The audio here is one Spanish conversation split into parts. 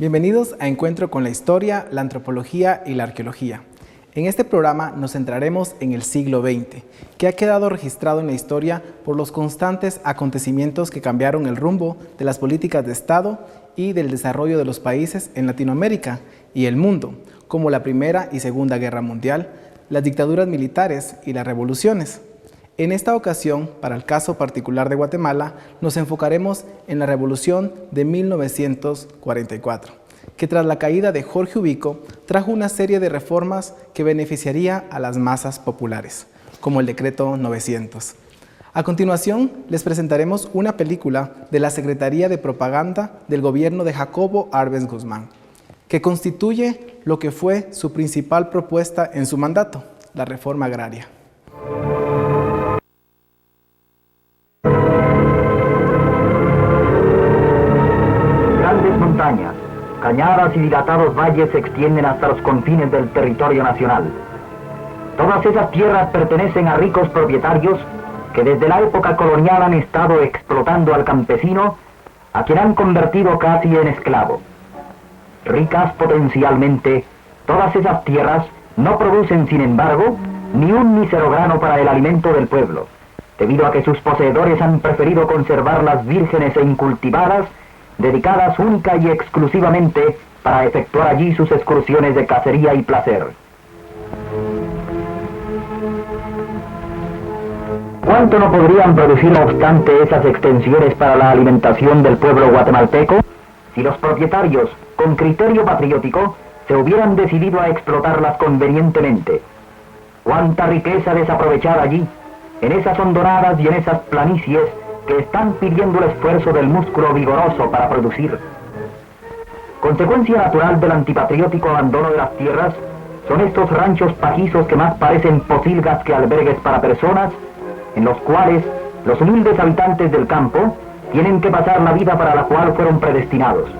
Bienvenidos a Encuentro con la Historia, la Antropología y la Arqueología. En este programa nos centraremos en el siglo XX, que ha quedado registrado en la historia por los constantes acontecimientos que cambiaron el rumbo de las políticas de Estado y del desarrollo de los países en Latinoamérica y el mundo, como la Primera y Segunda Guerra Mundial, las dictaduras militares y las revoluciones. En esta ocasión, para el caso particular de Guatemala, nos enfocaremos en la Revolución de 1944, que tras la caída de Jorge Ubico, trajo una serie de reformas que beneficiaría a las masas populares, como el Decreto 900. A continuación, les presentaremos una película de la Secretaría de Propaganda del gobierno de Jacobo Arbenz Guzmán, que constituye lo que fue su principal propuesta en su mandato, la reforma agraria. Montañas, cañadas y dilatados valles se extienden hasta los confines del territorio nacional. Todas esas tierras pertenecen a ricos propietarios que desde la época colonial han estado explotando al campesino, a quien han convertido casi en esclavo. Ricas potencialmente, todas esas tierras no producen, sin embargo, ni un mísero grano para el alimento del pueblo, debido a que sus poseedores han preferido conservarlas vírgenes e incultivadas, dedicadas única y exclusivamente para efectuar allí sus excursiones de cacería y placer. ¿Cuánto no podrían producir, no obstante, esas extensiones para la alimentación del pueblo guatemalteco si los propietarios, con criterio patriótico, se hubieran decidido a explotarlas convenientemente? ¿Cuánta riqueza desaprovechada allí, en esas hondonadas y en esas planicies que están pidiendo el esfuerzo del músculo vigoroso para producir? Consecuencia natural del antipatriótico abandono de las tierras son estos ranchos pajizos que más parecen pocilgas que albergues para personas, en los cuales los humildes habitantes del campo tienen que pasar la vida para la cual fueron predestinados.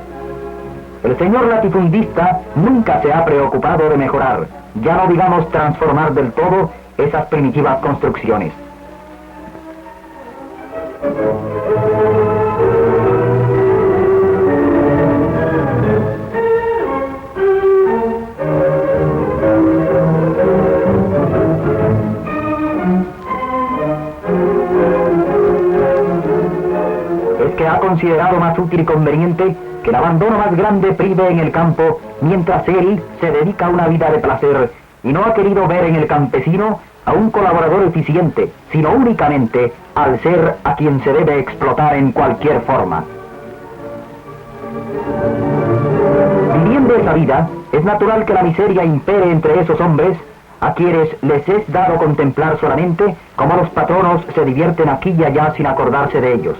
El señor latifundista nunca se ha preocupado de mejorar, ya no digamos transformar del todo, esas primitivas construcciones. Es que ha considerado más útil y conveniente que el abandono más grande prive en el campo, mientras él se dedica a una vida de placer, y no ha querido ver en el campesino a un colaborador eficiente, sino únicamente al ser a quien se debe explotar en cualquier forma. Viviendo esa vida, es natural que la miseria impere entre esos hombres, a quienes les es dado contemplar solamente cómo los patronos se divierten aquí y allá sin acordarse de ellos.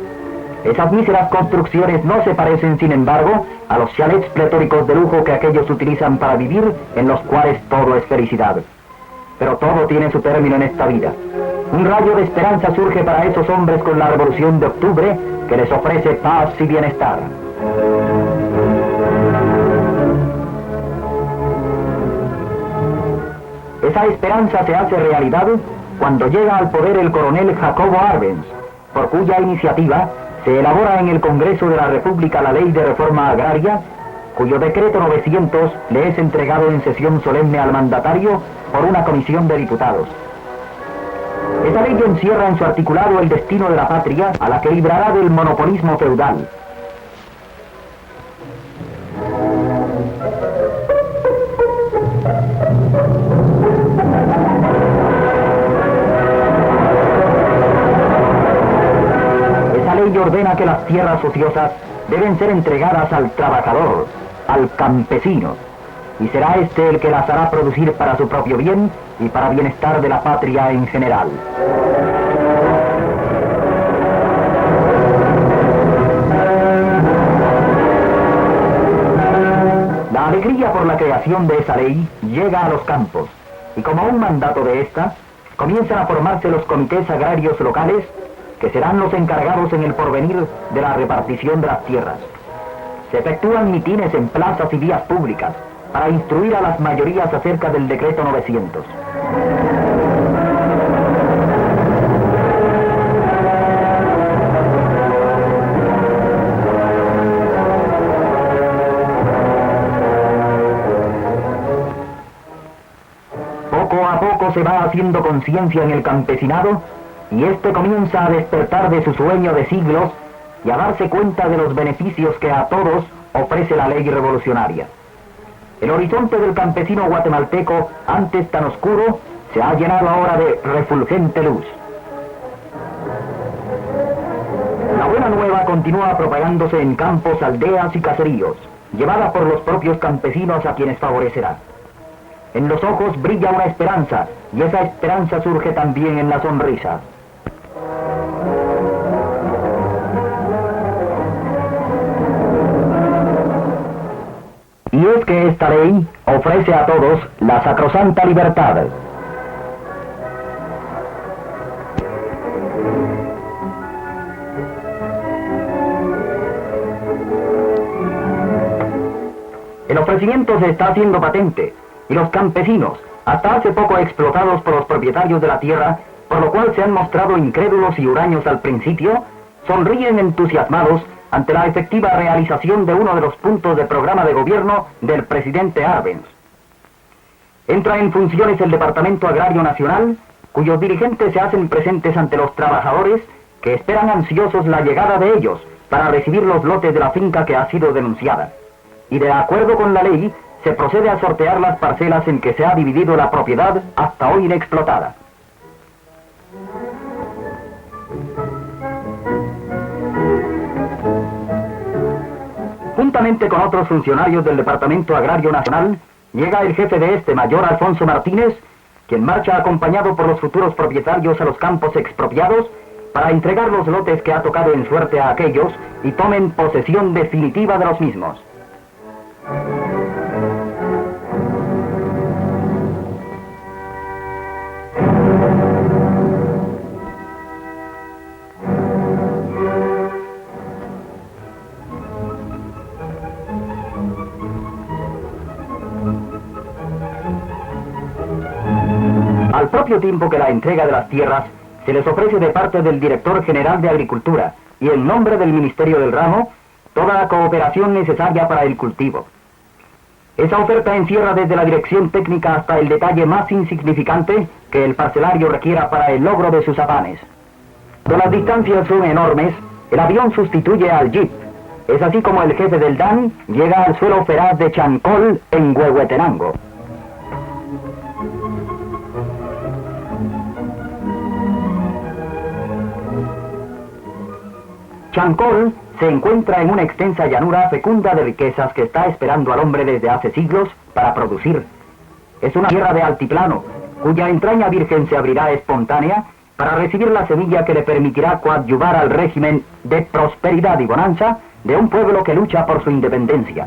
Esas míseras construcciones no se parecen, sin embargo, a los chalets pletóricos de lujo que aquellos utilizan para vivir, en los cuales todo es felicidad. Pero todo tiene su término en esta vida. Un rayo de esperanza surge para esos hombres con la Revolución de Octubre, que les ofrece paz y bienestar. Esa esperanza se hace realidad cuando llega al poder el coronel Jacobo Arbenz, por cuya iniciativa se elabora en el Congreso de la República la Ley de Reforma Agraria, cuyo decreto 900 le es entregado en sesión solemne al mandatario por una comisión de diputados. Esa ley encierra en su articulado el destino de la patria a la que librará del monopolismo feudal. Esa ley ordena que las tierras ociosas deben ser entregadas al trabajador, al campesino, y será este el que las hará producir para su propio bien y para bienestar de la patria en general. La alegría por la creación de esa ley llega a los campos, y como un mandato de esta, comienzan a formarse los comités agrarios locales, que serán los encargados en el porvenir de la repartición de las tierras. Se efectúan mitines en plazas y vías públicas para instruir a las mayorías acerca del decreto 900. poco se va haciendo conciencia en el campesinado y este comienza a despertar de su sueño de siglos y a darse cuenta de los beneficios que a todos ofrece la ley revolucionaria. El horizonte del campesino guatemalteco, antes tan oscuro, se ha llenado ahora de refulgente luz. La buena nueva continúa propagándose en campos, aldeas y caseríos, llevada por los propios campesinos a quienes favorecerá. En los ojos brilla una esperanza, y esa esperanza surge también en la sonrisa. Y es que esta ley ofrece a todos la sacrosanta libertad. El ofrecimiento se está haciendo patente, y los campesinos, hasta hace poco explotados por los propietarios de la tierra, por lo cual se han mostrado incrédulos y huraños al principio, sonríen entusiasmados ante la efectiva realización de uno de los puntos del programa de gobierno del presidente Arbenz. Entra en funciones el Departamento Agrario Nacional, cuyos dirigentes se hacen presentes ante los trabajadores que esperan ansiosos la llegada de ellos para recibir los lotes de la finca que ha sido denunciada. Y de acuerdo con la ley, se procede a sortear las parcelas en que se ha dividido la propiedad hasta hoy inexplotada. Juntamente con otros funcionarios del Departamento Agrario Nacional, llega el jefe de este, Mayor Alfonso Martínez, quien marcha acompañado por los futuros propietarios a los campos expropiados para entregar los lotes que ha tocado en suerte a aquellos y tomen posesión definitiva de los mismos. Al propio tiempo que la entrega de las tierras se les ofrece de parte del Director General de Agricultura y en nombre del Ministerio del Ramo toda la cooperación necesaria para el cultivo. Esa oferta encierra desde la dirección técnica hasta el detalle más insignificante que el parcelario requiera para el logro de sus afanes. Cuando las distancias son enormes, el avión sustituye al jeep. Es así como el jefe del DAN llega al suelo feraz de Chancol en Huehuetenango. Chancol se encuentra en una extensa llanura fecunda de riquezas que está esperando al hombre desde hace siglos para producir. Es una tierra de altiplano, cuya entraña virgen se abrirá espontánea para recibir la semilla que le permitirá coadyuvar al régimen de prosperidad y bonanza de un pueblo que lucha por su independencia.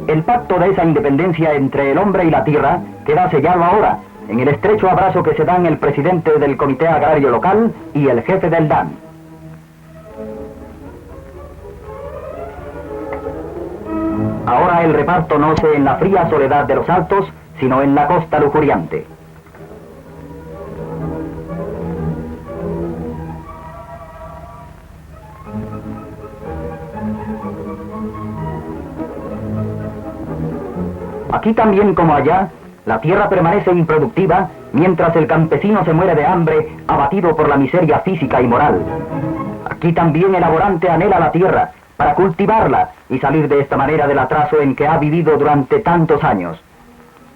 El pacto de esa independencia entre el hombre y la tierra queda sellado ahora en el estrecho abrazo que se dan el presidente del Comité Agrario Local y el jefe del DAN. Ahora el reparto no se en la fría soledad de los altos, sino en la costa lujuriante. Aquí también como allá, la tierra permanece improductiva mientras el campesino se muere de hambre, abatido por la miseria física y moral. Aquí también el laborante anhela la tierra para cultivarla y salir de esta manera del atraso en que ha vivido durante tantos años.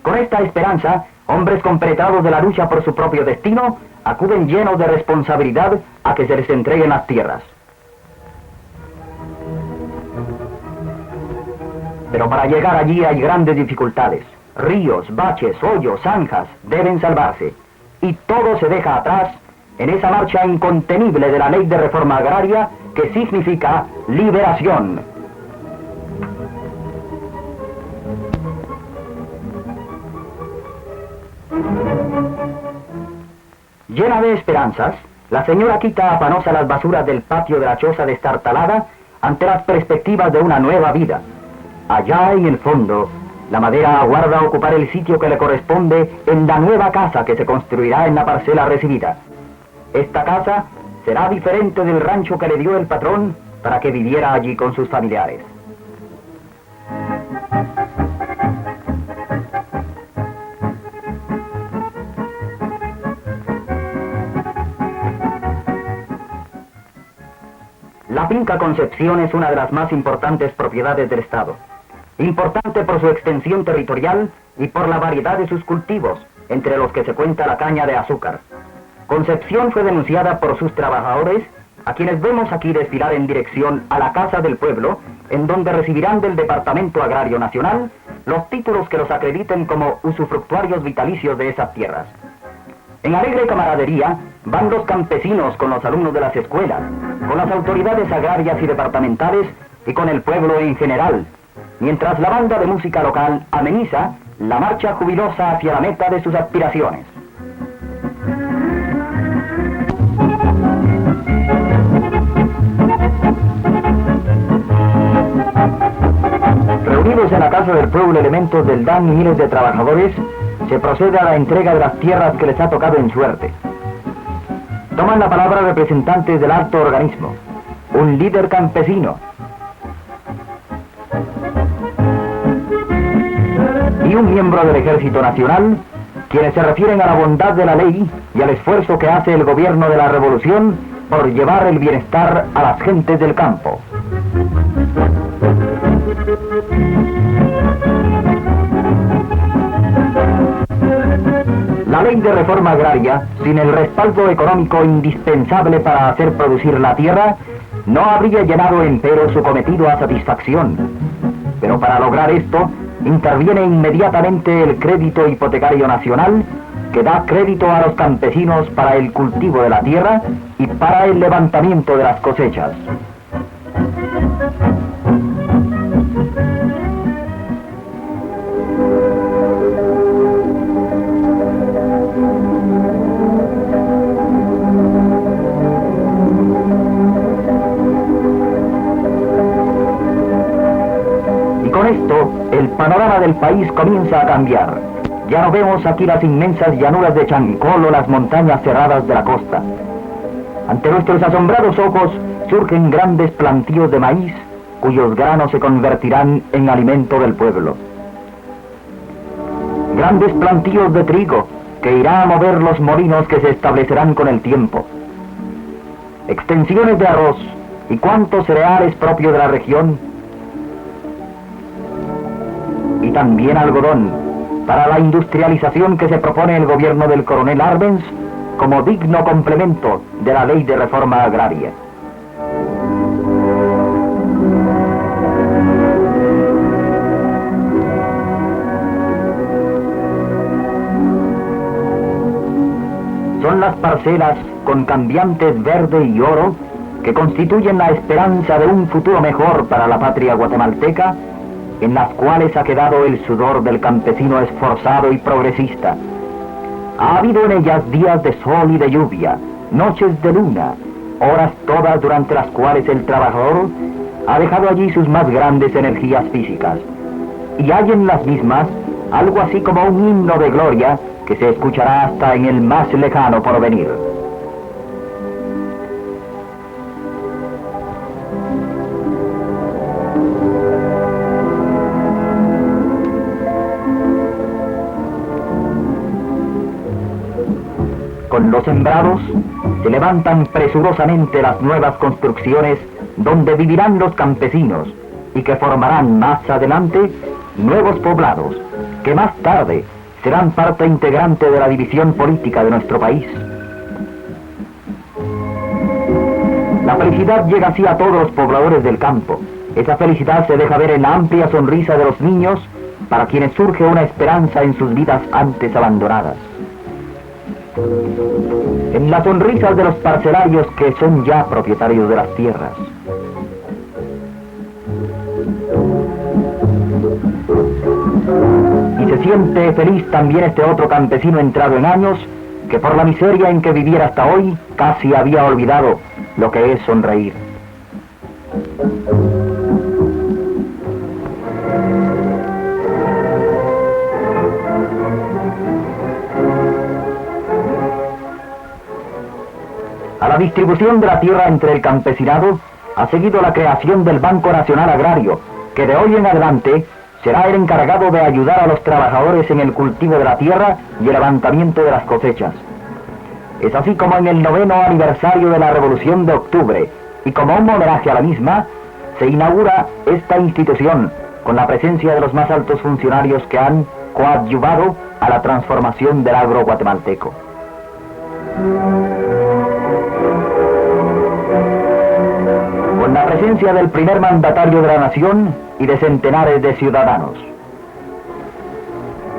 Con esta esperanza, hombres compenetrados de la lucha por su propio destino acuden llenos de responsabilidad a que se les entreguen las tierras. Pero para llegar allí hay grandes dificultades. Ríos, baches, hoyos, zanjas deben salvarse. Y todo se deja atrás en esa marcha incontenible de la ley de reforma agraria que significa liberación. Llena de esperanzas, la señora quita afanosa las basuras del patio de la choza destartalada ante las perspectivas de una nueva vida. Allá en el fondo, la madera aguarda ocupar el sitio que le corresponde en la nueva casa que se construirá en la parcela recibida. Esta casa será diferente del rancho que le dio el patrón para que viviera allí con sus familiares. finca Concepción es una de las más importantes propiedades del Estado. Importante por su extensión territorial y por la variedad de sus cultivos, entre los que se cuenta la caña de azúcar. Concepción fue denunciada por sus trabajadores, a quienes vemos aquí desfilar en dirección a la Casa del Pueblo, en donde recibirán del Departamento Agrario Nacional los títulos que los acrediten como usufructuarios vitalicios de esas tierras. En alegre camaradería van los campesinos con los alumnos de las escuelas, con las autoridades agrarias y departamentales y con el pueblo en general, mientras la banda de música local ameniza la marcha jubilosa hacia la meta de sus aspiraciones. Reunidos en la Casa del Pueblo elementos del DAN y miles de trabajadores, se procede a la entrega de las tierras que les ha tocado en suerte. Toman la palabra representantes del alto organismo, un líder campesino y un miembro del Ejército Nacional, quienes se refieren a la bondad de la ley y al esfuerzo que hace el gobierno de la revolución por llevar el bienestar a las gentes del campo. La ley de reforma agraria, sin el respaldo económico indispensable para hacer producir la tierra, no habría llenado empero su cometido a satisfacción. Pero para lograr esto, interviene inmediatamente el crédito hipotecario nacional, que da crédito a los campesinos para el cultivo de la tierra y para el levantamiento de las cosechas. Con esto, el panorama del país comienza a cambiar. Ya no vemos aquí las inmensas llanuras de Chancol o las montañas cerradas de la costa. Ante nuestros asombrados ojos surgen grandes plantíos de maíz, cuyos granos se convertirán en alimento del pueblo. Grandes plantíos de trigo, que irá a mover los molinos que se establecerán con el tiempo. Extensiones de arroz y cuantos cereales propios de la región, y también algodón, para la industrialización que se propone el gobierno del coronel Arbenz como digno complemento de la ley de reforma agraria. Son las parcelas con cambiantes verde y oro que constituyen la esperanza de un futuro mejor para la patria guatemalteca, en las cuales ha quedado el sudor del campesino esforzado y progresista. Ha habido en ellas días de sol y de lluvia, noches de luna, horas todas durante las cuales el trabajador ha dejado allí sus más grandes energías físicas. Y hay en las mismas algo así como un himno de gloria que se escuchará hasta en el más lejano porvenir. Con los sembrados se levantan presurosamente las nuevas construcciones donde vivirán los campesinos y que formarán más adelante nuevos poblados que más tarde serán parte integrante de la división política de nuestro país. La felicidad llega así a todos los pobladores del campo. Esa felicidad se deja ver en la amplia sonrisa de los niños, para quienes surge una esperanza en sus vidas antes abandonadas. En las sonrisas de los parcelarios que son ya propietarios de las tierras. Y se siente feliz también este otro campesino entrado en años, que por la miseria en que viviera hasta hoy, casi había olvidado lo que es sonreír. A la distribución de la tierra entre el campesinado ha seguido la creación del Banco Nacional Agrario, que de hoy en adelante será el encargado de ayudar a los trabajadores en el cultivo de la tierra y el levantamiento de las cosechas. Es así como en el 9º aniversario de la Revolución de Octubre, y como un homenaje a la misma, se inaugura esta institución con la presencia de los más altos funcionarios que han coadyuvado a la transformación del agro guatemalteco. Con la presencia del primer mandatario de la nación y de centenares de ciudadanos.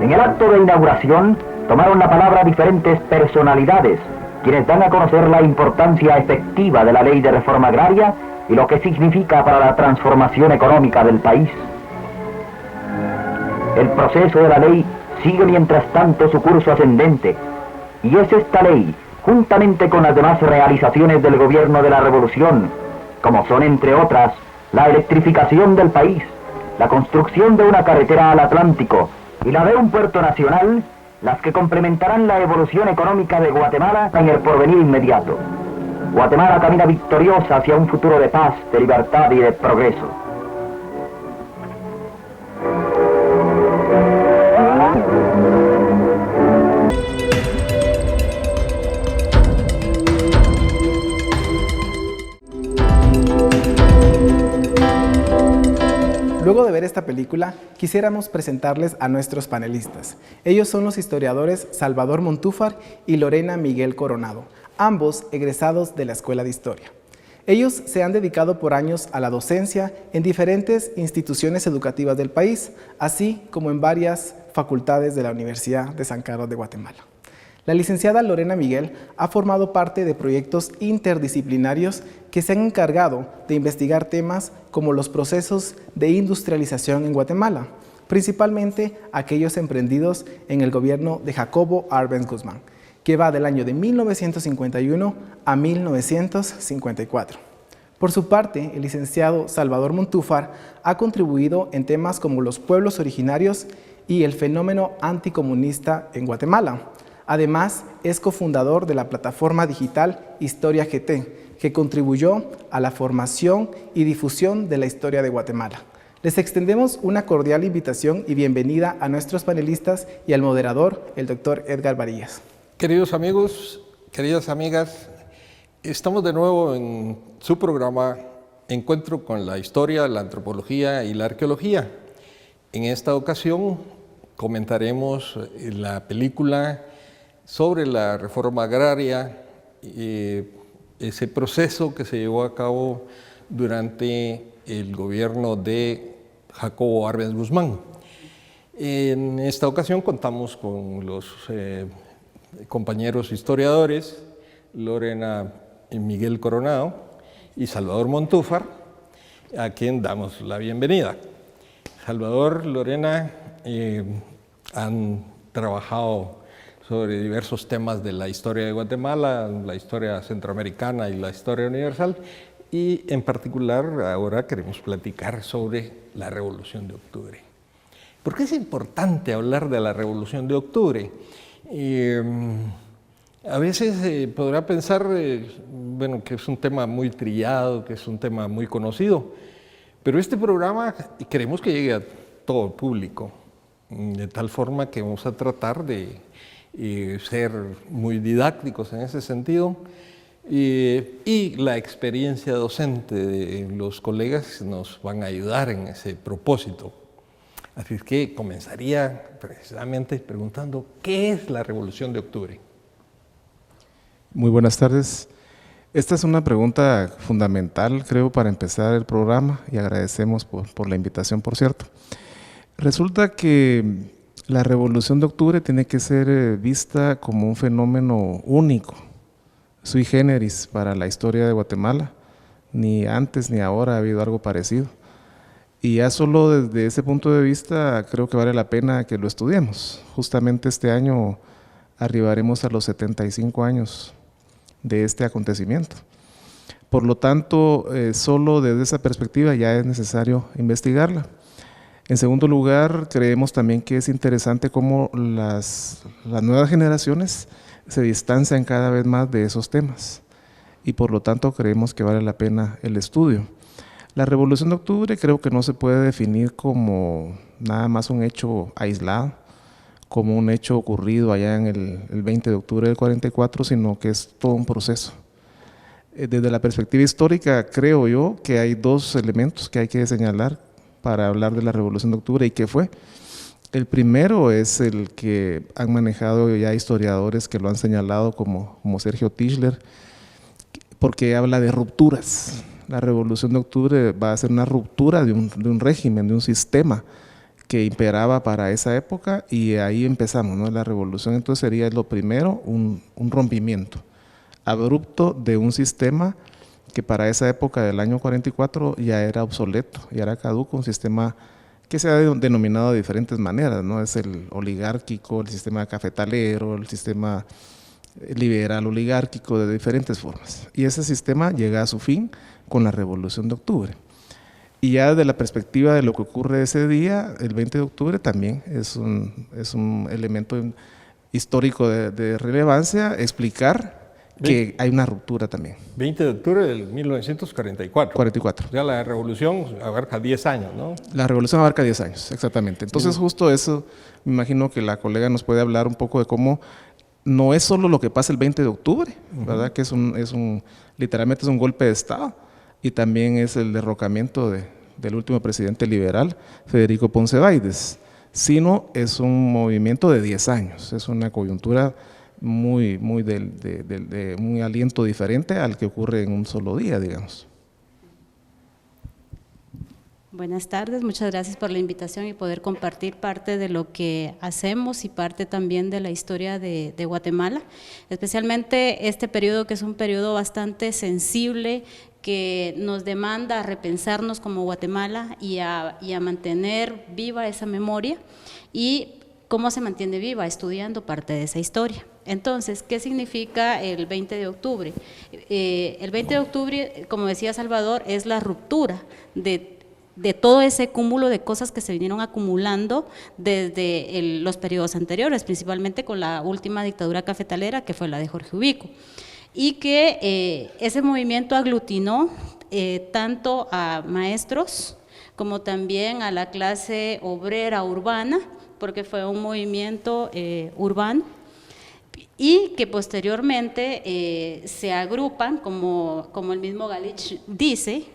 En el acto de inauguración tomaron la palabra diferentes personalidades, quienes dan a conocer la importancia efectiva de la ley de reforma agraria y lo que significa para la transformación económica del país. El proceso de la ley sigue mientras tanto su curso ascendente, y es esta ley, juntamente con las demás realizaciones del gobierno de la revolución, como son entre otras la electrificación del país, la construcción de una carretera al Atlántico y la de un puerto nacional, las que complementarán la evolución económica de Guatemala en el porvenir inmediato. Guatemala camina victoriosa hacia un futuro de paz, de libertad y de progreso. Luego de ver esta película, quisiéramos presentarles a nuestros panelistas. Ellos son los historiadores Salvador Montúfar y Lorena Miguel Coronado, ambos egresados de la Escuela de Historia. Ellos se han dedicado por años a la docencia en diferentes instituciones educativas del país, así como en varias facultades de la Universidad de San Carlos de Guatemala. La licenciada Lorena Miguel ha formado parte de proyectos interdisciplinarios que se han encargado de investigar temas como los procesos de industrialización en Guatemala, principalmente aquellos emprendidos en el gobierno de Jacobo Arbenz Guzmán, que va del año de 1951 a 1954. Por su parte, el licenciado Salvador Montúfar ha contribuido en temas como los pueblos originarios y el fenómeno anticomunista en Guatemala. Además, es cofundador de la plataforma digital Historia GT, que contribuyó a la formación y difusión de la historia de Guatemala. Les extendemos una cordial invitación y bienvenida a nuestros panelistas y al moderador, el doctor Edgar Varillas. Queridos amigos, queridas amigas, estamos de nuevo en su programa Encuentro con la Historia, la Antropología y la Arqueología. En esta ocasión comentaremos la película sobre la reforma agraria, ese proceso que se llevó a cabo durante el gobierno de Jacobo Arbenz Guzmán. En esta ocasión contamos con los compañeros historiadores Lorena Miguel Coronado y Salvador Montúfar, a quien damos la bienvenida. Salvador, Lorena han trabajado sobre diversos temas de la historia de Guatemala, la historia centroamericana y la historia universal, y en particular ahora queremos platicar sobre la Revolución de Octubre. ¿Por qué es importante hablar de la Revolución de Octubre? A veces podrá pensar bueno, que es un tema muy trillado, que es un tema muy conocido, pero este programa queremos que llegue a todo el público, de tal forma que vamos a tratar de ser muy didácticos en ese sentido, y la experiencia docente de los colegas nos van a ayudar en ese propósito. Así es que comenzaría precisamente preguntando, ¿qué es la Revolución de Octubre? Muy buenas tardes. Esta es una pregunta fundamental, creo, para empezar el programa, y agradecemos por la invitación, por cierto. Resulta que la Revolución de Octubre tiene que ser vista como un fenómeno único, sui generis para la historia de Guatemala. Ni antes ni ahora ha habido algo parecido. Y ya solo desde ese punto de vista creo que vale la pena que lo estudiemos. Justamente este año arribaremos a los 75 años de este acontecimiento. Por lo tanto, solo desde esa perspectiva ya es necesario investigarla. En segundo lugar, creemos también que es interesante cómo las nuevas generaciones se distancian cada vez más de esos temas, y por lo tanto creemos que vale la pena el estudio. La Revolución de Octubre creo que no se puede definir como nada más un hecho aislado, como un hecho ocurrido allá en el 20 de octubre del 44, sino que es todo un proceso. Desde la perspectiva histórica, creo yo que hay dos elementos que hay que señalar para hablar de la Revolución de Octubre y qué fue. El primero es el que han manejado ya historiadores que lo han señalado como Sergio Tischler, porque habla de rupturas. La Revolución de Octubre va a ser una ruptura de un régimen, de un sistema que imperaba para esa época, y ahí empezamos, ¿no? La revolución entonces sería lo primero, un rompimiento abrupto de un sistema que para esa época del año 44 ya era obsoleto, ya era caduco, un sistema que se ha denominado de diferentes maneras, ¿no? Es el oligárquico, el sistema cafetalero, el sistema liberal oligárquico, de diferentes formas. Y ese sistema llega a su fin con la Revolución de Octubre. Y ya desde la perspectiva de lo que ocurre ese día, el 20 de octubre también es un elemento histórico de relevancia, explicar que hay una ruptura también. 20 de octubre del 1944. 44. Ya la revolución abarca 10 años, ¿no? La revolución abarca 10 años, exactamente. Entonces justo eso, me imagino que la colega nos puede hablar un poco de cómo no es solo lo que pasa el 20 de octubre, ¿verdad? Que literalmente es un golpe de Estado, y también es el derrocamiento del último presidente liberal, Federico Ponce Báides, sino es un movimiento de 10 años, es una coyuntura muy de un aliento diferente al que ocurre en un solo día, digamos. Buenas tardes, muchas gracias por la invitación y poder compartir parte de lo que hacemos y parte también de la historia de Guatemala, especialmente este periodo, que es un periodo bastante sensible, que nos demanda repensarnos como Guatemala y a mantener viva esa memoria. ¿Y cómo se mantiene viva? Estudiando parte de esa historia. Entonces, ¿qué significa el 20 de octubre? El 20 de octubre, como decía Salvador, es la ruptura de todo ese cúmulo de cosas que se vinieron acumulando desde los periodos anteriores, principalmente con la última dictadura cafetalera, que fue la de Jorge Ubico, y que ese movimiento aglutinó tanto a maestros como también a la clase obrera urbana, porque fue un movimiento urbano, y que posteriormente se agrupan, como el mismo Galich dice,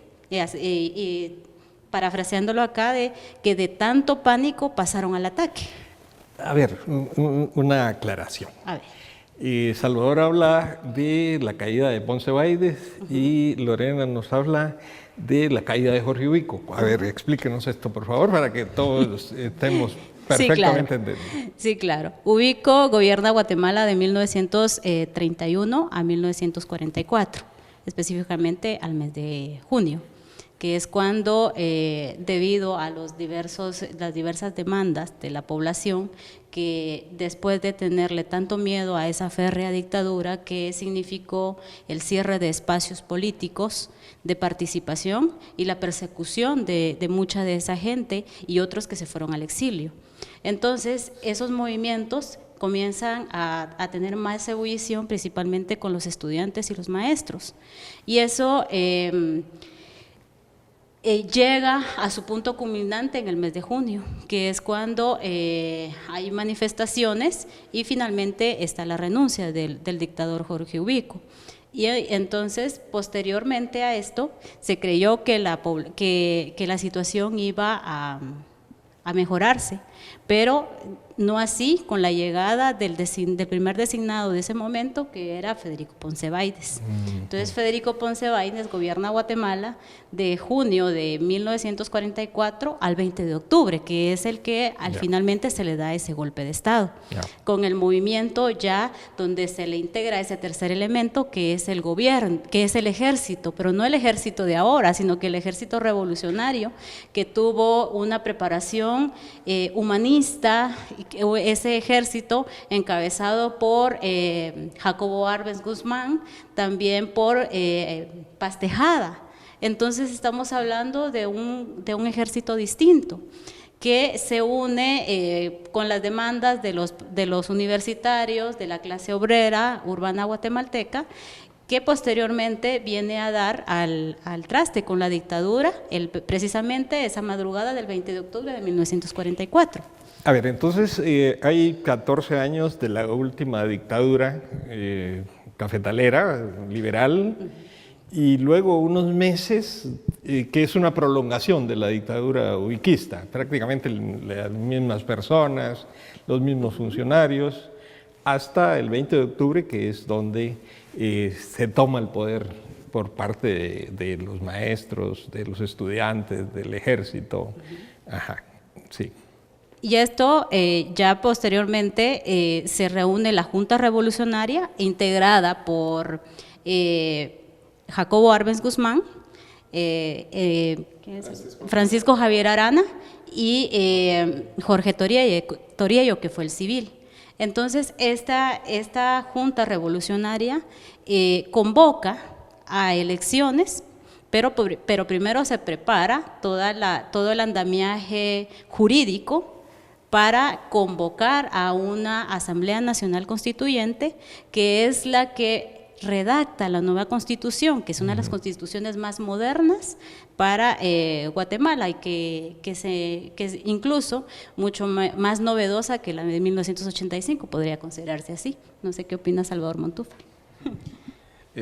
parafraseándolo acá, de que de tanto pánico pasaron al ataque. A ver, una aclaración. A ver. Salvador habla de la caída de Ponce Báides y Lorena nos habla de la caída de Jorge Ubico. A ver, explíquenos esto, por favor, para que todos estemos perfectamente entendidos. Sí, claro. Ubico gobierna Guatemala de 1931 a 1944, específicamente al mes de junio, que es cuando, debido a las diversas demandas de la población, que después de tenerle tanto miedo a esa férrea dictadura que significó el cierre de espacios políticos de participación y la persecución de mucha de esa gente y otros que se fueron al exilio. Entonces, esos movimientos comienzan a tener más ebullición, principalmente con los estudiantes y los maestros. Y eso llega a su punto culminante en el mes de junio, que es cuando hay manifestaciones y finalmente está la renuncia del dictador Jorge Ubico. Y entonces, posteriormente a esto, se creyó que la situación iba a mejorarse, pero no así con la llegada del primer designado de ese momento, que era Federico Ponce Báides. Entonces, Federico Ponce Báides gobierna Guatemala de junio de 1944 al 20 de octubre, que es el que finalmente se le da ese golpe de Estado, con el movimiento ya donde se le integra ese tercer elemento, que es el gobierno, que es el ejército, pero no el ejército de ahora, sino que el ejército revolucionario, que tuvo una preparación humanista, ese ejército encabezado por Jacobo Arbenz Guzmán, también por Paz Tejada. Entonces estamos hablando de un ejército distinto, que se une con las demandas de los universitarios, de la clase obrera urbana guatemalteca, que posteriormente viene a dar al traste con la dictadura, precisamente esa madrugada del 20 de octubre de 1944. A ver, entonces hay 14 años de la última dictadura cafetalera, liberal, y luego unos meses que es una prolongación de la dictadura ubiquista, prácticamente las mismas personas, los mismos funcionarios, hasta el 20 de octubre, que es donde se toma el poder por parte de los maestros, de los estudiantes, del ejército. Ajá, sí. Y esto ya posteriormente se reúne la Junta Revolucionaria integrada por Jacobo Arbenz Guzmán, Francisco Javier Arana y Jorge Toriello, que fue el civil. Entonces, esta Junta Revolucionaria convoca a elecciones, pero primero se prepara todo el andamiaje jurídico para convocar a una Asamblea Nacional Constituyente, que es la que redacta la nueva Constitución, que es una de las constituciones más modernas para Guatemala y que es incluso mucho más novedosa que la de 1985, podría considerarse así. No sé qué opina Salvador Montúfar.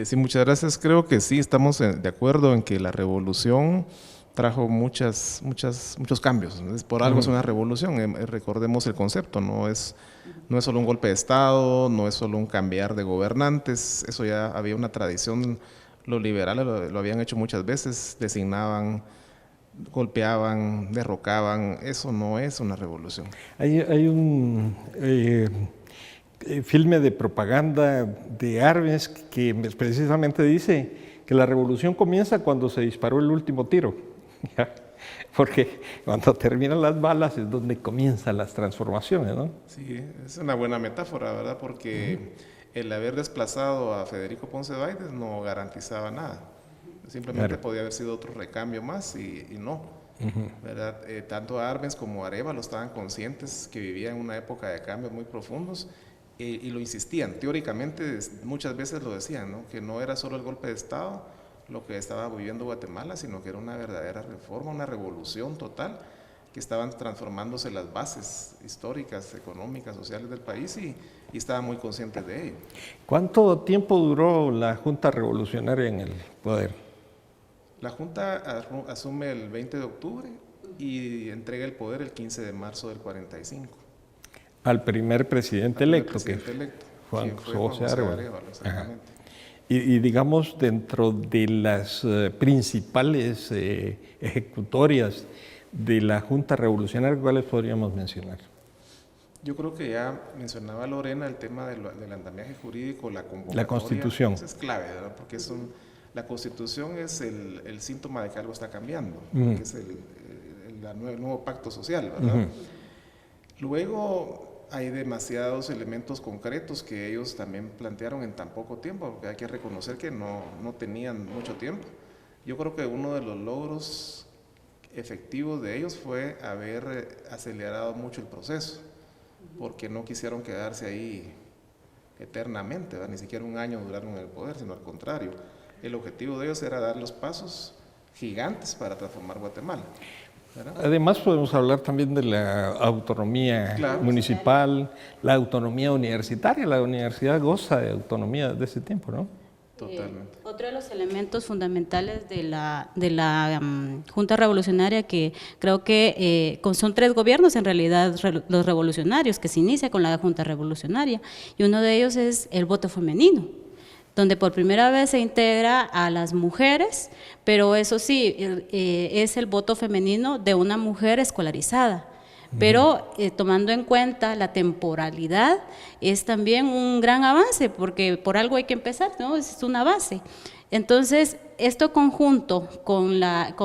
Sí, muchas gracias. Creo que sí, estamos de acuerdo en que la revolución trajo muchos cambios. Por algo es una revolución. Recordemos el concepto, no es solo un golpe de Estado, no es solo un cambiar de gobernantes. Eso ya había una tradición. Los liberales lo habían hecho muchas veces, designaban, golpeaban, derrocaban. Eso no es una revolución. Hay un filme de propaganda de Arbenz que precisamente dice que la revolución comienza cuando se disparó el último tiro, ¿ya? Porque cuando terminan las balas es donde comienzan las transformaciones, ¿no? Sí, es una buena metáfora, ¿verdad? Porque el haber desplazado a Federico Ponce de Baides no garantizaba nada. Simplemente podía haber sido otro recambio más y no, ¿verdad? Tanto Arbenz como Arévalo estaban conscientes que vivían en una época de cambios muy profundos y lo insistían. Teóricamente muchas veces lo decían, ¿no? Que no era solo el golpe de Estado lo que estaba viviendo Guatemala, sino que era una verdadera reforma, una revolución total, que estaban transformándose las bases históricas, económicas, sociales del país y estaban muy conscientes de ello. ¿Cuánto tiempo duró la Junta Revolucionaria en el poder? La Junta asume el 20 de octubre y entrega el poder el 15 de marzo del 45. Al primer presidente electo, Juan José Arévalo, exactamente. Y digamos, dentro de las principales ejecutorias de la Junta Revolucionaria, ¿cuáles podríamos mencionar? Yo creo que ya mencionaba Lorena el tema del andamiaje jurídico, la convocatoria. La Constitución. Eso es clave, ¿verdad? Porque la Constitución es el síntoma de que algo está cambiando, que es el nuevo pacto social, ¿verdad? Luego hay demasiados elementos concretos que ellos también plantearon en tan poco tiempo, porque hay que reconocer que no tenían mucho tiempo. Yo creo que uno de los logros efectivos de ellos fue haber acelerado mucho el proceso, porque no quisieron quedarse ahí eternamente, ¿verdad? Ni siquiera un año duraron en el poder, sino al contrario. El objetivo de ellos era dar los pasos gigantes para transformar Guatemala, ¿verdad? Además podemos hablar también de la autonomía municipal, la autonomía universitaria. La universidad goza de autonomía desde ese tiempo, ¿no? Totalmente. Otro de los elementos fundamentales de la Junta Revolucionaria, que creo que son 3 gobiernos en realidad los revolucionarios, que se inicia con la Junta Revolucionaria, y uno de ellos es el voto femenino, donde por primera vez se integra a las mujeres, pero eso sí, es el voto femenino de una mujer escolarizada. Pero tomando en cuenta la temporalidad, es también un gran avance, porque por algo hay que empezar, ¿no? Es una base. Entonces, esto conjunto con la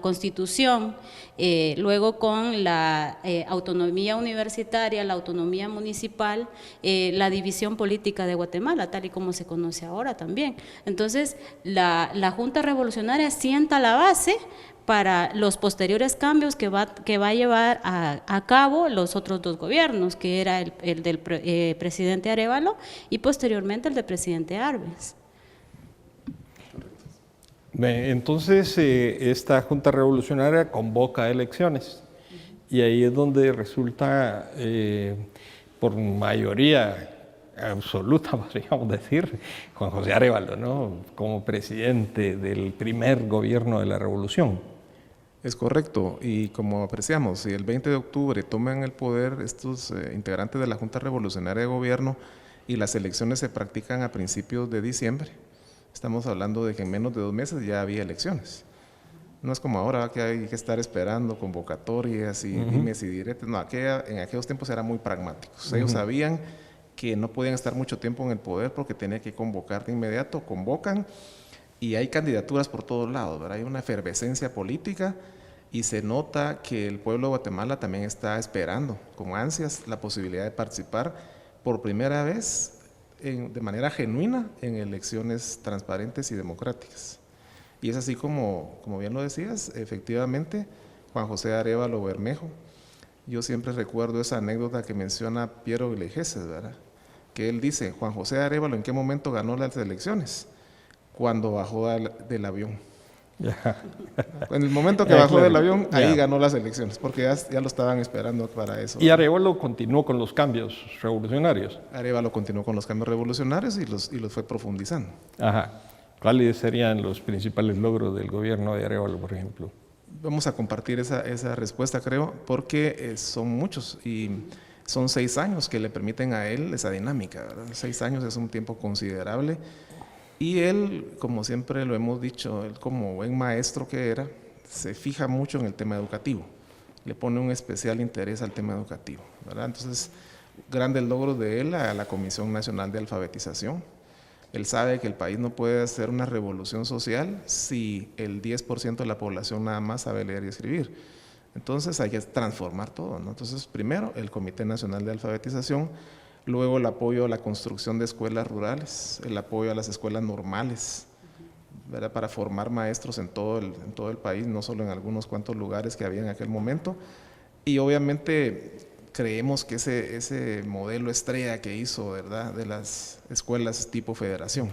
Constitución, luego con la autonomía universitaria, la autonomía municipal, la división política de Guatemala, tal y como se conoce ahora también. Entonces, la Junta Revolucionaria sienta la base para los posteriores cambios que va a llevar a cabo los otros 2 gobiernos, que era el del presidente Arévalo y posteriormente el del presidente Arbenz. Entonces, esta Junta Revolucionaria convoca elecciones y ahí es donde resulta, por mayoría absoluta, podríamos decir, Juan José Arévalo, ¿no? Como presidente del primer gobierno de la Revolución. Es correcto, y como apreciamos, si el 20 de octubre toman el poder estos integrantes de la Junta Revolucionaria de Gobierno y las elecciones se practican a principios de diciembre, estamos hablando de que en menos de 2 meses ya había elecciones. No es como ahora que hay que estar esperando convocatorias y dimes y diretes. No, en aquellos tiempos eran muy pragmáticos. Ellos sabían que no podían estar mucho tiempo en el poder porque tenía que convocar de inmediato, convocan y hay candidaturas por todos lados, ¿verdad? Hay una efervescencia política y se nota que el pueblo de Guatemala también está esperando con ansias la posibilidad de participar por primera vez de manera genuina en elecciones transparentes y democráticas. Y es así como bien lo decías, efectivamente, Juan José Arévalo Bermejo. Yo siempre recuerdo esa anécdota que menciona Piero Villegas, ¿verdad? Que él dice, Juan José Arévalo, ¿en qué momento ganó las elecciones? Cuando bajó del avión. En el momento que bajó del avión, ahí ganó las elecciones, porque ya lo estaban esperando para eso. Y Arévalo continuó con los cambios revolucionarios. Arévalo continuó con los cambios revolucionarios y los fue profundizando. Ajá. ¿Cuáles serían los principales logros del gobierno de Arévalo, por ejemplo? Vamos a compartir esa respuesta, creo, porque son muchos y son 6 años que le permiten a él esa dinámica, ¿verdad? 6 años es un tiempo considerable y él, como siempre lo hemos dicho, él como buen maestro que era, se fija mucho en el tema educativo, le pone un especial interés al tema educativo, ¿verdad? Entonces, grandes logros de él a la Comisión Nacional de Alfabetización. Él sabe que el país no puede hacer una revolución social si el 10% de la población nada más sabe leer y escribir. Entonces hay que transformar todo, ¿no? Entonces, primero, el Comité Nacional de Alfabetización, luego el apoyo a la construcción de escuelas rurales, el apoyo a las escuelas normales, ¿verdad? Para formar maestros en todo el país, no solo en algunos cuantos lugares que había en aquel momento. Y obviamente creemos que ese modelo estrella que hizo, ¿verdad?, de las escuelas tipo federación,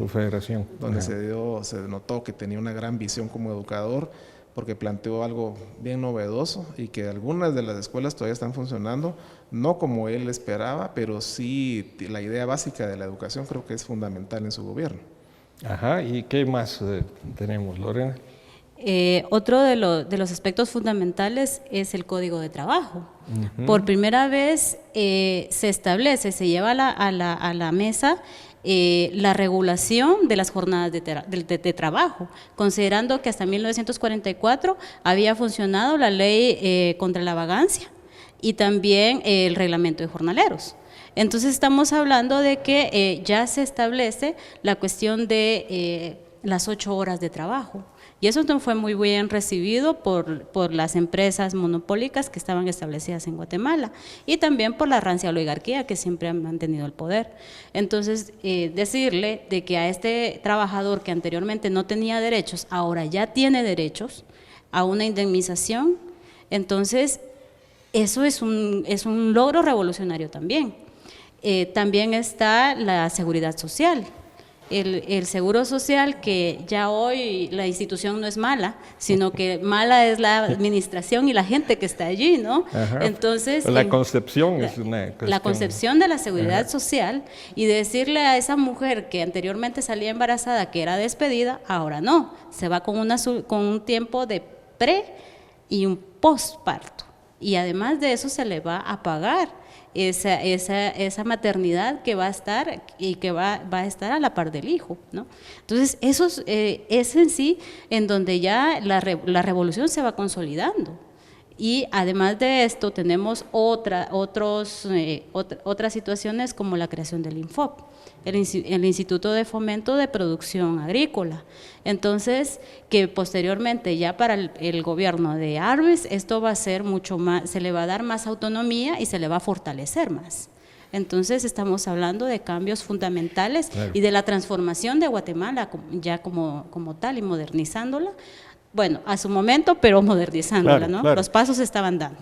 donde se notó que tenía una gran visión como educador, porque planteó algo bien novedoso y que algunas de las escuelas todavía están funcionando, no como él esperaba, pero sí la idea básica de la educación creo que es fundamental en su gobierno. Ajá, ¿y qué más tenemos, Lorena? Otro de los aspectos fundamentales es el Código de Trabajo. Por primera vez se establece, se lleva a la mesa la regulación de las jornadas de trabajo, considerando que hasta 1944 había funcionado la ley contra la vagancia y también el reglamento de jornaleros. Entonces estamos hablando de que ya se establece la cuestión de las 8 horas de trabajo. Y eso fue muy bien recibido por las empresas monopólicas que estaban establecidas en Guatemala y también por la rancia oligarquía que siempre han mantenido el poder. Entonces, decirle de que a este trabajador que anteriormente no tenía derechos, ahora ya tiene derechos a una indemnización, entonces eso es un logro revolucionario también. También está la seguridad social. El seguro social, que ya hoy la institución no es mala, sino que mala es la administración y la gente que está allí, ¿no? Ajá. Entonces, la concepción es una cuestión. La concepción de la seguridad social y decirle a esa mujer que anteriormente salía embarazada que era despedida, ahora no, se va con un tiempo de pre y un postparto. Y además de eso se le va a pagar esa maternidad que va a estar y que va a estar a la par del hijo, ¿no? Entonces, eso es en sí en donde ya la revolución se va consolidando. Y además de esto tenemos otras situaciones como la creación del INFOP, el Instituto de Fomento de Producción Agrícola. Entonces, que posteriormente ya para el gobierno de Arbenz esto va a ser mucho más, se le va a dar más autonomía y se le va a fortalecer más. Entonces estamos hablando de cambios fundamentales, claro, y de la transformación de Guatemala ya como tal y modernizándola. Bueno, a su momento, pero modernizándola, claro, ¿no? Claro. Los pasos se estaban dando.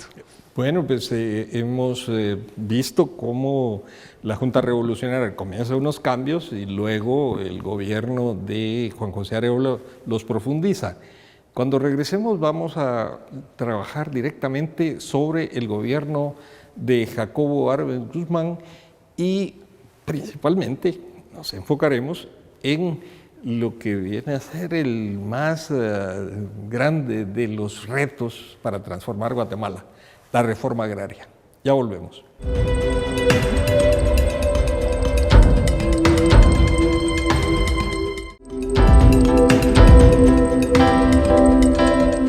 Bueno, pues hemos visto cómo la Junta Revolucionaria comienza unos cambios y luego el gobierno de Juan José Arévalo los profundiza. Cuando regresemos vamos a trabajar directamente sobre el gobierno de Jacobo Arbenz Guzmán y principalmente nos enfocaremos en lo que viene a ser el más grande de los retos para transformar Guatemala, la reforma agraria. Ya volvemos.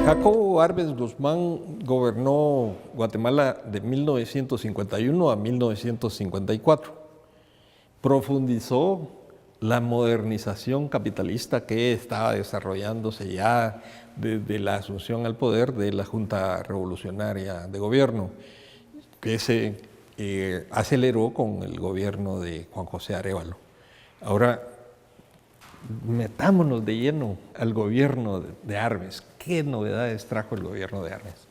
Jacobo Arbenz Guzmán gobernó Guatemala de 1951 a 1954. Profundizó la modernización capitalista que estaba desarrollándose ya desde la asunción al poder de la Junta Revolucionaria de Gobierno, que se aceleró con el gobierno de Juan José Arévalo. Ahora, metámonos de lleno al gobierno de Arbenz. ¿Qué novedades trajo el gobierno de Arbenz?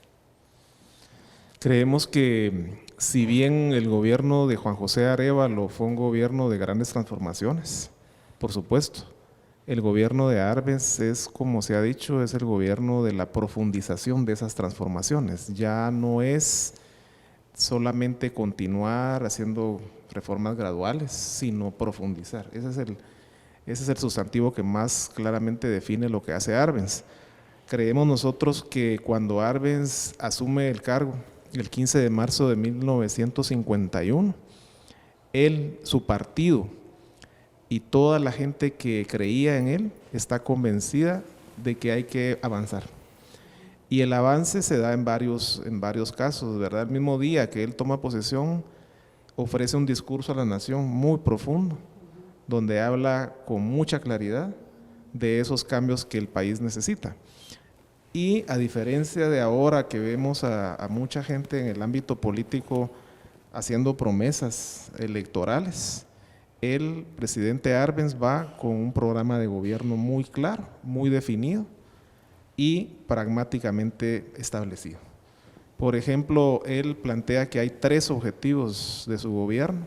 Creemos que si bien el gobierno de Juan José Arévalo fue un gobierno de grandes transformaciones, por supuesto, el gobierno de Arbenz es, como se ha dicho, es el gobierno de la profundización de esas transformaciones. Ya no es solamente continuar haciendo reformas graduales, sino profundizar. Ese es el sustantivo que más claramente define lo que hace Arbenz. Creemos nosotros que cuando Arbenz asume el cargo, el 15 de marzo de 1951, él, su partido y toda la gente que creía en él está convencida de que hay que avanzar. Y el avance se da en varios casos, ¿verdad? El mismo día que él toma posesión, ofrece un discurso a la nación muy profundo, donde habla con mucha claridad de esos cambios que el país necesita. Y a diferencia de ahora que vemos a mucha gente en el ámbito político haciendo promesas electorales, el presidente Arbenz va con un programa de gobierno muy claro, muy definido y pragmáticamente establecido. Por ejemplo, él plantea que hay 3 objetivos de su gobierno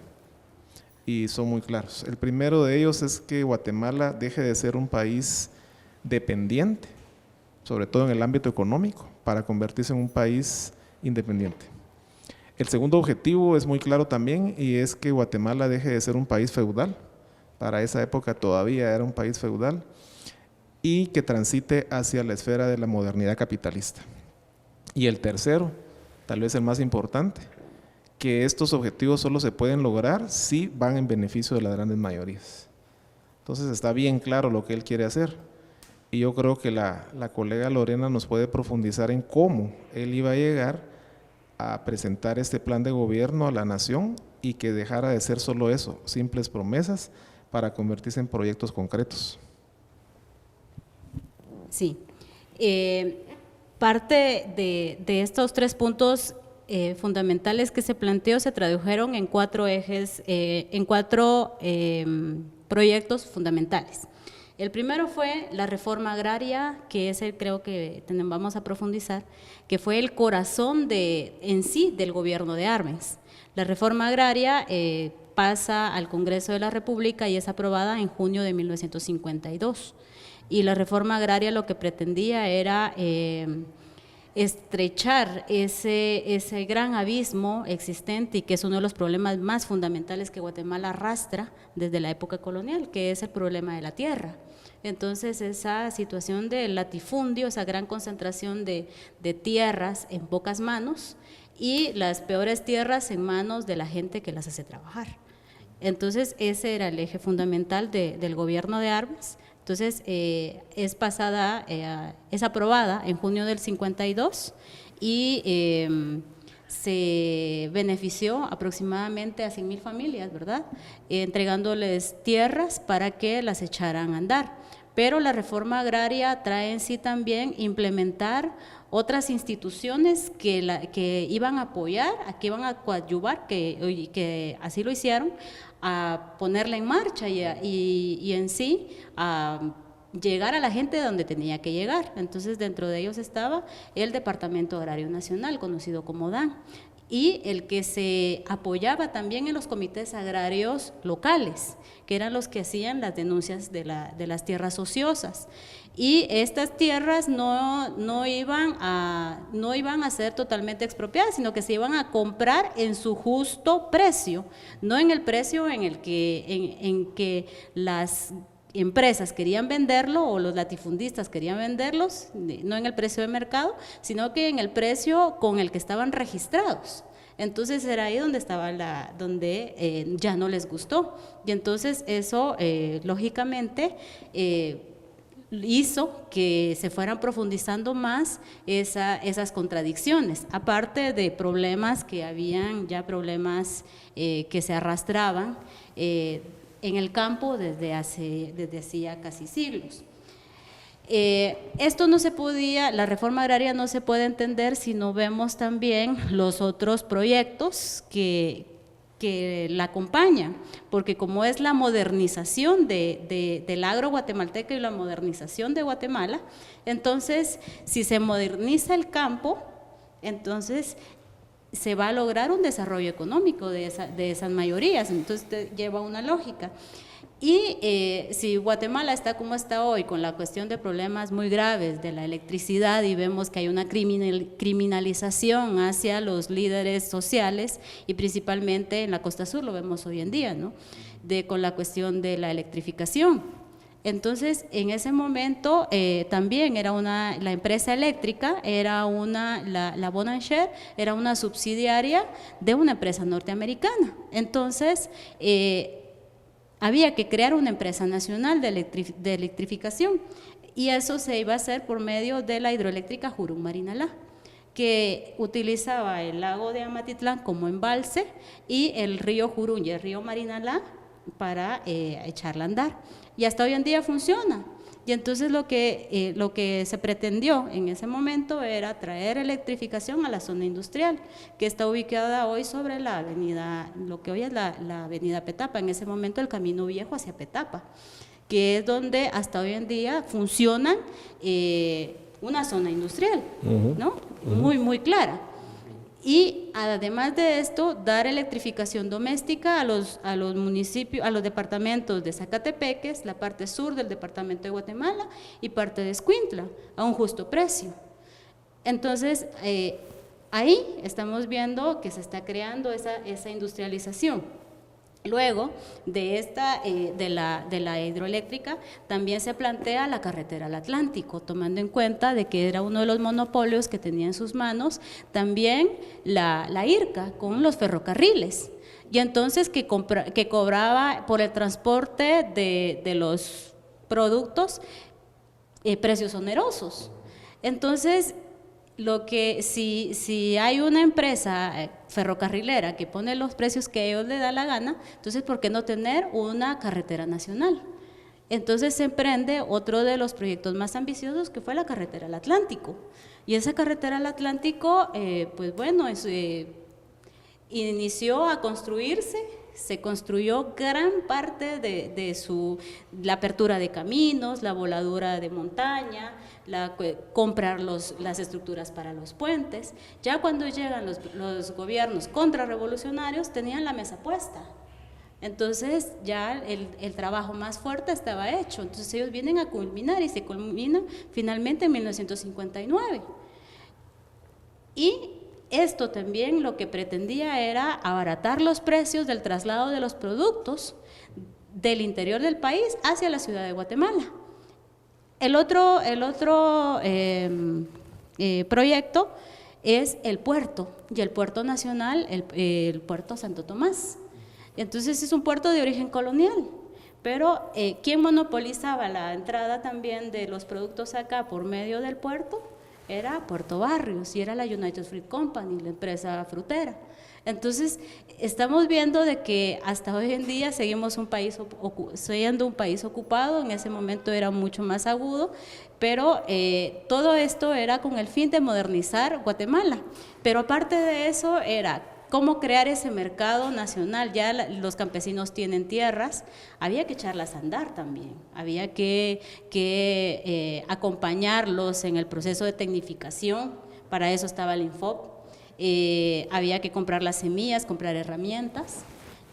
y son muy claros. El primero de ellos es que Guatemala deje de ser un país dependiente, sobre todo en el ámbito económico, para convertirse en un país independiente. El segundo objetivo es muy claro también y es que Guatemala deje de ser un país feudal, para esa época todavía era un país feudal, y que transite hacia la esfera de la modernidad capitalista. Y el tercero, tal vez el más importante, que estos objetivos solo se pueden lograr si van en beneficio de las grandes mayorías. Entonces está bien claro lo que él quiere hacer. Y yo creo que la colega Lorena nos puede profundizar en cómo él iba a llegar a presentar este plan de gobierno a la nación y que dejara de ser solo eso, simples promesas, para convertirse en proyectos concretos. Sí. Parte de estos 3 puntos fundamentales que se planteó se tradujeron en 4 ejes, en 4 proyectos fundamentales. El primero fue la reforma agraria, que es el, creo que vamos a profundizar, que fue el corazón en sí del gobierno de Arbenz. La reforma agraria pasa al Congreso de la República y es aprobada en junio de 1952. Y la reforma agraria lo que pretendía era estrechar ese gran abismo existente y que es uno de los problemas más fundamentales que Guatemala arrastra desde la época colonial, que es el problema de la tierra. Entonces esa situación del latifundio, esa gran concentración de tierras en pocas manos y las peores tierras en manos de la gente que las hace trabajar. Entonces ese era el eje fundamental del gobierno de Arbenz. Entonces es aprobada en junio del 52 y se benefició aproximadamente a 100,000 familias, ¿verdad? Entregándoles tierras para que las echaran a andar. Pero la reforma agraria trae en sí también implementar otras instituciones que iban a apoyar, que iban a coadyuvar, que así lo hicieron, a ponerla en marcha y en sí a llegar a la gente donde tenía que llegar. Entonces dentro de ellos estaba el Departamento Agrario Nacional, conocido como DAN, y el que se apoyaba también en los comités agrarios locales, que eran los que hacían las denuncias de las tierras ociosas. Y estas tierras no iban a ser totalmente expropiadas, sino que se iban a comprar en su justo precio, no en el precio en que las empresas querían venderlo o los latifundistas querían venderlos, no en el precio de mercado, sino que en el precio con el que estaban registrados. Entonces era ahí donde estaba donde ya no les gustó, y entonces eso lógicamente hizo que se fueran profundizando más esas contradicciones, aparte de problemas que habían, ya problemas que se arrastraban en el campo desde hacía casi siglos. Esto no se podía, la reforma agraria no se puede entender si no vemos también los otros proyectos que la acompañan, porque como es la modernización del agro guatemalteco y la modernización de Guatemala, entonces si se moderniza el campo, entonces se va a lograr un desarrollo económico de esas mayorías, entonces lleva una lógica. Y si Guatemala está como está hoy, con la cuestión de problemas muy graves de la electricidad, y vemos que hay una criminalización hacia los líderes sociales, y principalmente en la costa sur lo vemos hoy en día, ¿no? Con la cuestión de la electrificación. Entonces, en ese momento también era la empresa eléctrica, la Bonansher era una subsidiaria de una empresa norteamericana. Entonces, había que crear una empresa nacional de electrificación, y eso se iba a hacer por medio de la hidroeléctrica Jurún-Marinalá, que utilizaba el lago de Amatitlán como embalse y el río Jurún y el río Marinalá para echarla a andar. Y hasta hoy en día funciona. Y entonces lo que se pretendió en ese momento era traer electrificación a la zona industrial, que está ubicada hoy sobre la avenida, lo que hoy es la avenida Petapa, en ese momento el Camino Viejo hacia Petapa, que es donde hasta hoy en día funciona una zona industrial, ¿no? Muy, muy clara. Y además de esto, dar electrificación doméstica a los municipios, a los departamentos de Zacatepeques, la parte sur del departamento de Guatemala y parte de Escuintla, a un justo precio. Entonces, ahí estamos viendo que se está creando esa industrialización. Luego de la hidroeléctrica, también se plantea la carretera al Atlántico, tomando en cuenta de que era uno de los monopolios que tenía en sus manos también la IRCA con los ferrocarriles, y entonces que cobraba por el transporte de los productos precios onerosos. Entonces, si hay una empresa ferrocarrilera que pone los precios que a ellos les da la gana, entonces ¿por qué no tener una carretera nacional? Entonces se emprende otro de los proyectos más ambiciosos, que fue la carretera al Atlántico. Y esa carretera al Atlántico, pues bueno, inició a construirse. Se construyó gran parte de la apertura de caminos, la voladura de montaña, comprar las estructuras para los puentes. Ya cuando llegan los gobiernos contrarrevolucionarios, tenían la mesa puesta. Entonces ya el trabajo más fuerte estaba hecho. Entonces ellos vienen a culminar, y se culmina finalmente en 1959. Y esto también lo que pretendía era abaratar los precios del traslado de los productos del interior del país hacia la ciudad de Guatemala. El otro proyecto es el puerto, y el puerto nacional, el puerto Santo Tomás. Entonces es un puerto de origen colonial, pero ¿quién monopolizaba la entrada también de los productos acá por medio del puerto? Era Puerto Barrios, y era la United Fruit Company, la empresa frutera. Entonces, estamos viendo de que hasta hoy en día seguimos siendo un país ocupado. En ese momento era mucho más agudo, pero todo esto era con el fin de modernizar Guatemala. Pero aparte de eso era cómo crear ese mercado nacional. Ya los campesinos tienen tierras, había que echarlas a andar también, había que acompañarlos en el proceso de tecnificación. Para eso estaba el Infop, había que comprar las semillas, comprar herramientas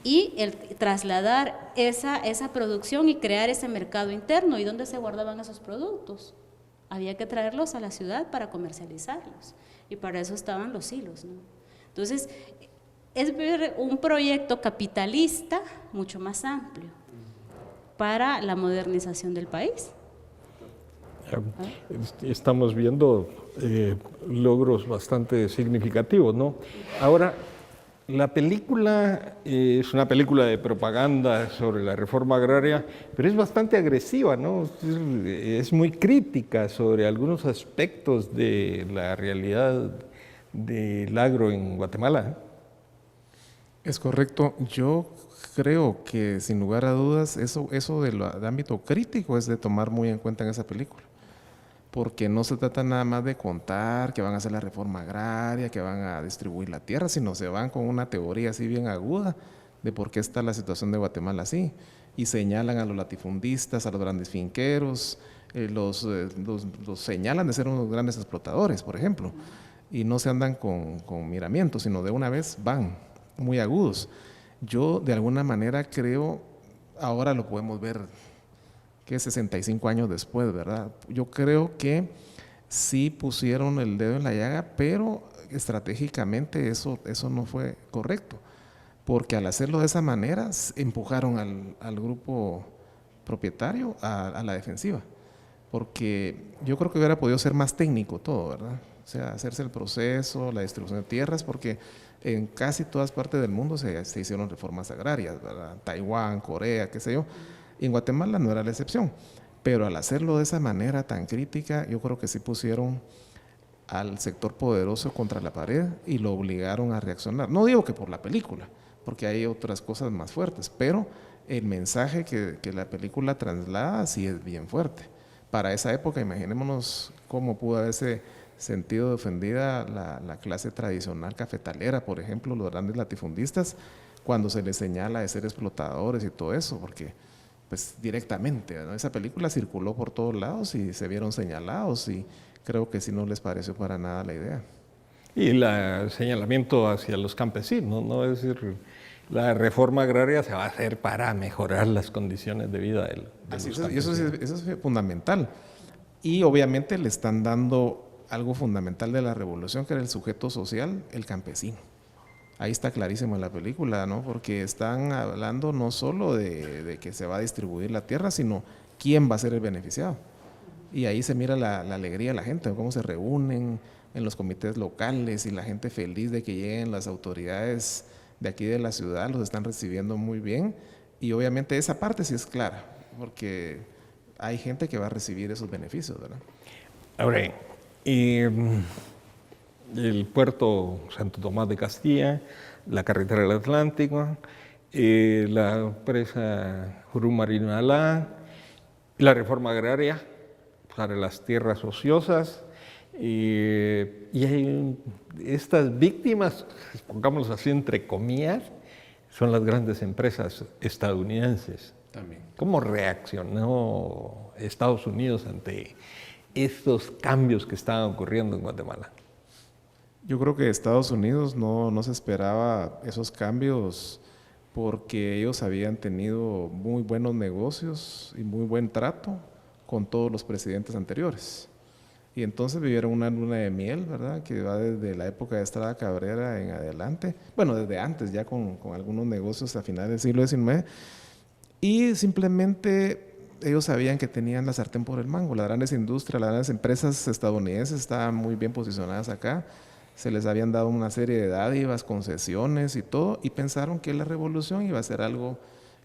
y el trasladar esa producción y crear ese mercado interno. ¿Y dónde se guardaban esos productos? Había que traerlos a la ciudad para comercializarlos, y para eso estaban los silos, ¿no? Entonces, es ver un proyecto capitalista mucho más amplio para la modernización del país. Estamos viendo logros bastante significativos, ¿no? Ahora, la película es una película de propaganda sobre la reforma agraria, pero es bastante agresiva, ¿no? Es muy crítica sobre algunos aspectos de la realidad del agro en Guatemala. Es correcto. Yo creo que sin lugar a dudas eso de ámbito crítico es de tomar muy en cuenta en esa película. Porque no se trata nada más de contar que van a hacer la reforma agraria, que van a distribuir la tierra, sino se van con una teoría así bien aguda de por qué está la situación de Guatemala así. Y señalan a los latifundistas, a los grandes finqueros, los señalan de ser unos grandes explotadores, por ejemplo. Y no se andan con miramientos, sino de una vez van, muy agudos. Yo de alguna manera creo, ahora lo podemos ver, que 65 años después, ¿verdad? Yo creo que sí pusieron el dedo en la llaga, pero estratégicamente eso no fue correcto, porque al hacerlo de esa manera empujaron al grupo propietario a la defensiva, porque yo creo que hubiera podido ser más técnico todo, ¿verdad? O sea, hacerse el proceso, la distribución de tierras, porque en casi todas partes del mundo se hicieron reformas agrarias, ¿verdad? Taiwán, Corea, qué sé yo. Y en Guatemala no era la excepción, pero al hacerlo de esa manera tan crítica, yo creo que sí pusieron al sector poderoso contra la pared y lo obligaron a reaccionar. No digo que por la película, porque hay otras cosas más fuertes, pero el mensaje que la película traslada sí es bien fuerte. Para esa época, imaginémonos cómo pudo haberse sentido ofendida la clase tradicional cafetalera, por ejemplo, los grandes latifundistas, cuando se les señala de ser explotadores y todo eso, porque pues directamente, ¿no? Esa película circuló por todos lados y se vieron señalados y creo que sí no les pareció para nada la idea. Y el señalamiento hacia los campesinos, ¿no? Es decir, la reforma agraria se va a hacer para mejorar las condiciones de vida de los campesinos. Eso es fundamental. Y obviamente le están dando algo fundamental de la revolución, que era el sujeto social, el campesino. Ahí está clarísimo en la película, ¿no? Porque están hablando no solo de que se va a distribuir la tierra, sino quién va a ser el beneficiado. Y ahí se mira la alegría de la gente, cómo se reúnen en los comités locales y la gente feliz de que lleguen las autoridades de aquí de la ciudad, los están recibiendo muy bien. Y obviamente esa parte sí es clara, porque hay gente que va a recibir esos beneficios, ¿verdad? Ahora, el puerto Santo Tomás de Castilla, la carretera del Atlántico, la presa Jurumarinalá, la reforma agraria para las tierras ociosas, y hay estas víctimas, pongámoslo así entre comillas, son las grandes empresas estadounidenses. También. ¿Cómo reaccionó Estados Unidos ante estos cambios que estaban ocurriendo en Guatemala? Yo creo que Estados Unidos no se esperaba esos cambios porque ellos habían tenido muy buenos negocios y muy buen trato con todos los presidentes anteriores. Y entonces vivieron una luna de miel, ¿verdad? Que va desde la época de Estrada Cabrera en adelante. Bueno, desde antes, ya con algunos negocios a finales del siglo XIX. Y simplemente ellos sabían que tenían la sartén por el mango. Las grandes industrias, las grandes empresas estadounidenses estaban muy bien posicionadas acá. Se les habían dado una serie de dádivas, concesiones y todo, y pensaron que la revolución iba a ser algo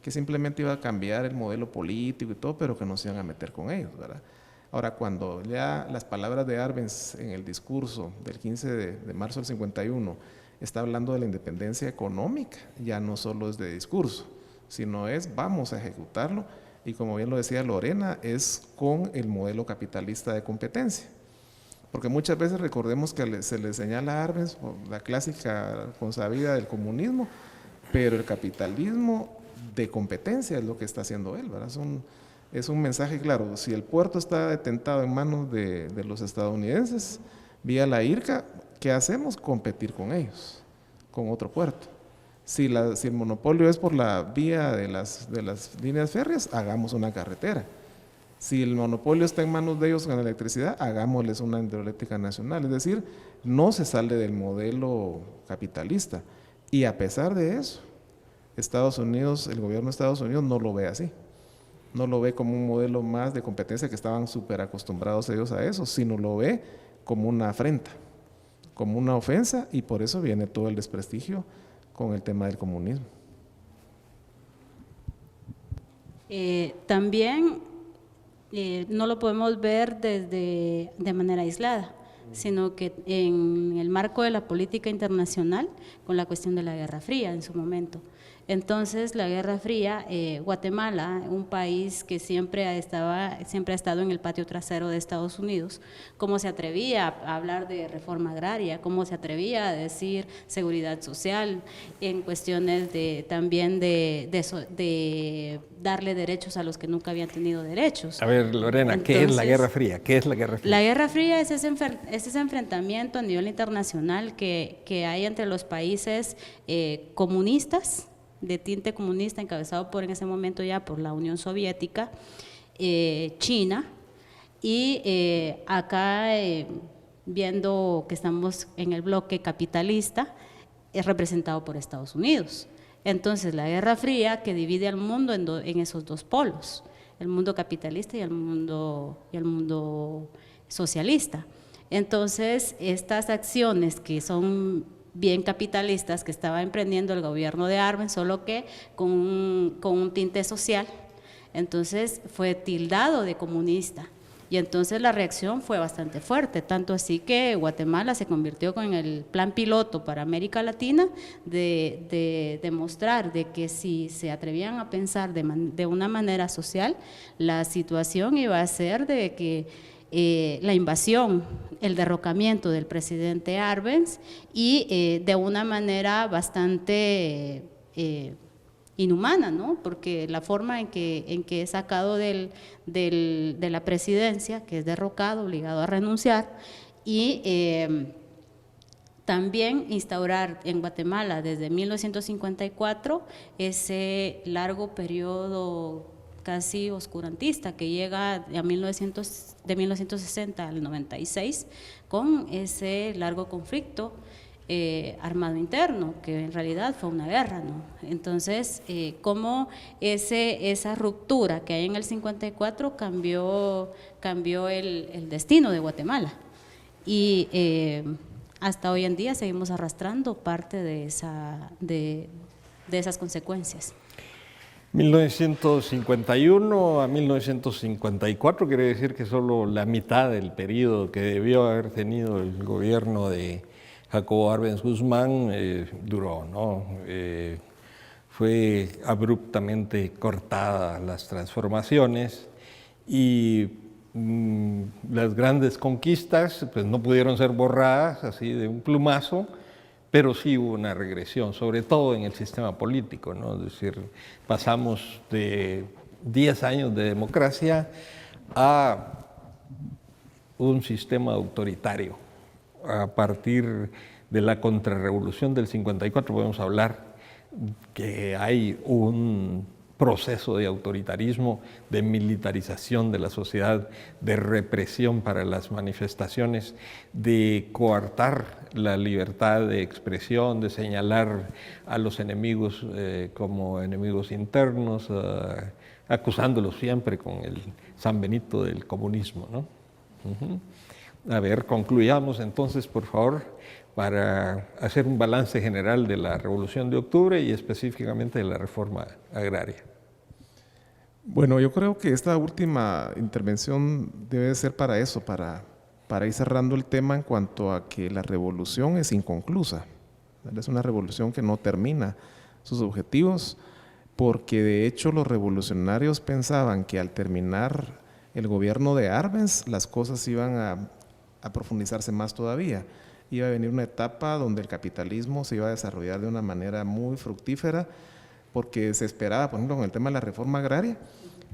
que simplemente iba a cambiar el modelo político y todo, pero que no se iban a meter con ellos, ¿verdad? Ahora, cuando ya las palabras de Arbenz en el discurso del 15 de marzo del 51 está hablando de la independencia económica, ya no solo es de discurso, sino es vamos a ejecutarlo, y como bien lo decía Lorena, es con el modelo capitalista de competencia. Porque muchas veces recordemos que se le señala a Arbenz la clásica consabida del comunismo, pero el capitalismo de competencia es lo que está haciendo él, ¿verdad? Es un mensaje claro. Si el puerto está detentado en manos de los estadounidenses, vía la IRCA, ¿qué hacemos? Competir con ellos, con otro puerto. Si el monopolio es por la vía de las líneas férreas, hagamos una carretera. Si el monopolio está en manos de ellos con la electricidad, hagámosles una hidroeléctrica nacional. Es decir, no se sale del modelo capitalista. Y a pesar de eso, Estados Unidos, el gobierno de Estados Unidos no lo ve así. No lo ve como un modelo más de competencia, que estaban súper acostumbrados ellos a eso, sino lo ve como una afrenta, como una ofensa, y por eso viene todo el desprestigio con el tema del comunismo. También no lo podemos ver de manera aislada, sino que en el marco de la política internacional, con la cuestión de la Guerra Fría en su momento. Entonces, la Guerra Fría, Guatemala, un país que siempre ha estado en el patio trasero de Estados Unidos, cómo se atrevía a hablar de reforma agraria, cómo se atrevía a decir seguridad social, en cuestiones también de darle derechos a los que nunca habían tenido derechos. A ver, Lorena, Entonces, ¿qué es la Guerra Fría? ¿Qué es la Guerra Fría? La Guerra Fría es ese enfrentamiento a nivel internacional que hay entre los países comunistas, de tinte comunista, encabezado en ese momento ya por la Unión Soviética, China, y acá viendo que estamos en el bloque capitalista, es representado por Estados Unidos. Entonces, la Guerra Fría que divide al mundo en esos dos polos, el mundo capitalista y el mundo socialista. Entonces, estas acciones que son bien capitalistas que estaba emprendiendo el gobierno de Arbenz, solo que con un tinte social, entonces fue tildado de comunista. Y entonces la reacción fue bastante fuerte, tanto así que Guatemala se convirtió con el plan piloto para América Latina de demostrar de que si se atrevían a pensar de una manera social, la situación iba a ser de que la invasión, el derrocamiento del presidente Arbenz y de una manera bastante inhumana, ¿no? Porque la forma en que es sacado de la presidencia, que es derrocado, obligado a renunciar, y también instaurar en Guatemala desde 1954 ese largo periodo casi oscurantista que llega de 1960 al 96 con ese largo conflicto armado interno, que en realidad fue una guerra, ¿no? Entonces, cómo esa ruptura que hay en el 54 cambió el destino de Guatemala. Y hasta hoy en día seguimos arrastrando parte de esas consecuencias. 1951 a 1954 quiere decir que solo la mitad del periodo que debió haber tenido el gobierno de Jacobo Arbenz Guzmán duró, ¿no? Fue abruptamente cortada las transformaciones y las grandes conquistas pues no pudieron ser borradas así de un plumazo, pero sí hubo una regresión, sobre todo en el sistema político, ¿no? Es decir, pasamos de 10 años de democracia a un sistema autoritario. A partir de la contrarrevolución del 54 podemos hablar que hay un proceso de autoritarismo, de militarización de la sociedad, de represión para las manifestaciones, de coartar la libertad de expresión, de señalar a los enemigos como enemigos internos, acusándolos siempre con el San Benito del comunismo, ¿no? A ver, concluyamos entonces, por favor, para hacer un balance general de la Revolución de Octubre y específicamente de la reforma agraria. Bueno, yo creo que esta última intervención debe ser para eso, para ir cerrando el tema en cuanto a que la revolución es inconclusa. Es una revolución que no termina sus objetivos, porque de hecho los revolucionarios pensaban que al terminar el gobierno de Arbenz las cosas iban a profundizarse más todavía. Iba a venir una etapa donde el capitalismo se iba a desarrollar de una manera muy fructífera, porque se esperaba, por ejemplo, con el tema de la reforma agraria,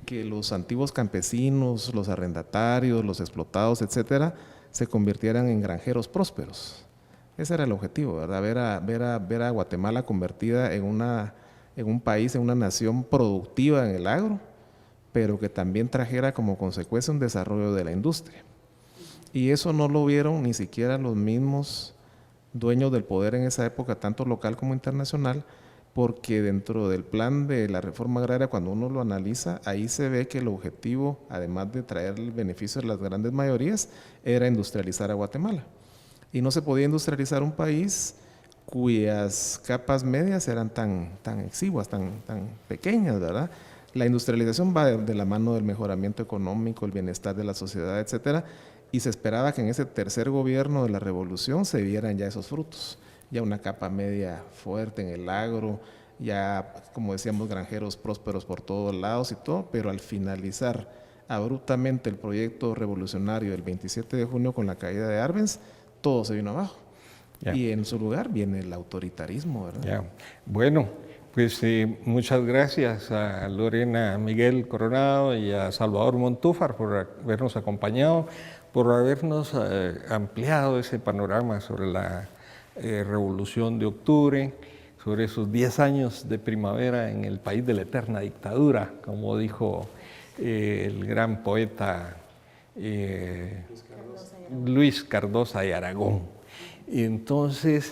que los antiguos campesinos, los arrendatarios, los explotados, etcétera, se convirtieran en granjeros prósperos. Ese era el objetivo, ¿verdad? Ver a Guatemala convertida en un país, en una nación productiva en el agro, pero que también trajera como consecuencia un desarrollo de la industria. Y eso no lo vieron ni siquiera los mismos dueños del poder en esa época, tanto local como internacional, porque dentro del plan de la reforma agraria, cuando uno lo analiza, ahí se ve que el objetivo, además de traer el beneficio a las grandes mayorías, era industrializar a Guatemala. Y no se podía industrializar un país cuyas capas medias eran tan exiguas, tan pequeñas, ¿verdad? La industrialización va de la mano del mejoramiento económico, el bienestar de la sociedad, etcétera, y se esperaba que en ese tercer gobierno de la revolución se vieran ya esos frutos, ya una capa media fuerte en el agro, ya, como decíamos, granjeros prósperos por todos lados y todo, pero al finalizar abruptamente el proyecto revolucionario del 27 de junio con la caída de Arbenz, todo se vino abajo. Ya. Y en su lugar viene el autoritarismo, ¿verdad? Ya. Bueno, pues muchas gracias a Lorena Miguel Coronado y a Salvador Montúfar por habernos acompañado, por habernos ampliado ese panorama sobre la Revolución de Octubre, sobre esos 10 años de primavera en el país de la eterna dictadura, como dijo el gran poeta Luis Cardosa y Aragón. Y entonces,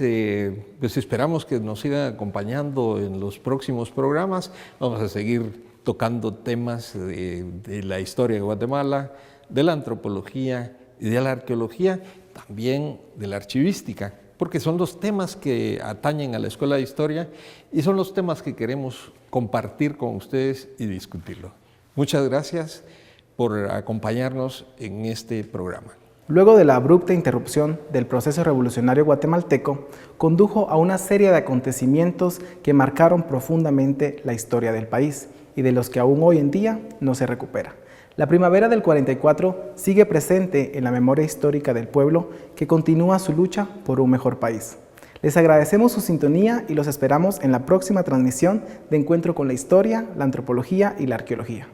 pues esperamos que nos sigan acompañando en los próximos programas. Vamos a seguir tocando temas de la historia de Guatemala, de la antropología y de la arqueología, también de la archivística, porque son los temas que atañen a la Escuela de Historia y son los temas que queremos compartir con ustedes y discutirlo. Muchas gracias por acompañarnos en este programa. Luego de la abrupta interrupción del proceso revolucionario guatemalteco, condujo a una serie de acontecimientos que marcaron profundamente la historia del país y de los que aún hoy en día no se recupera. La primavera del 44 sigue presente en la memoria histórica del pueblo que continúa su lucha por un mejor país. Les agradecemos su sintonía y los esperamos en la próxima transmisión de Encuentro con la Historia, la Antropología y la Arqueología.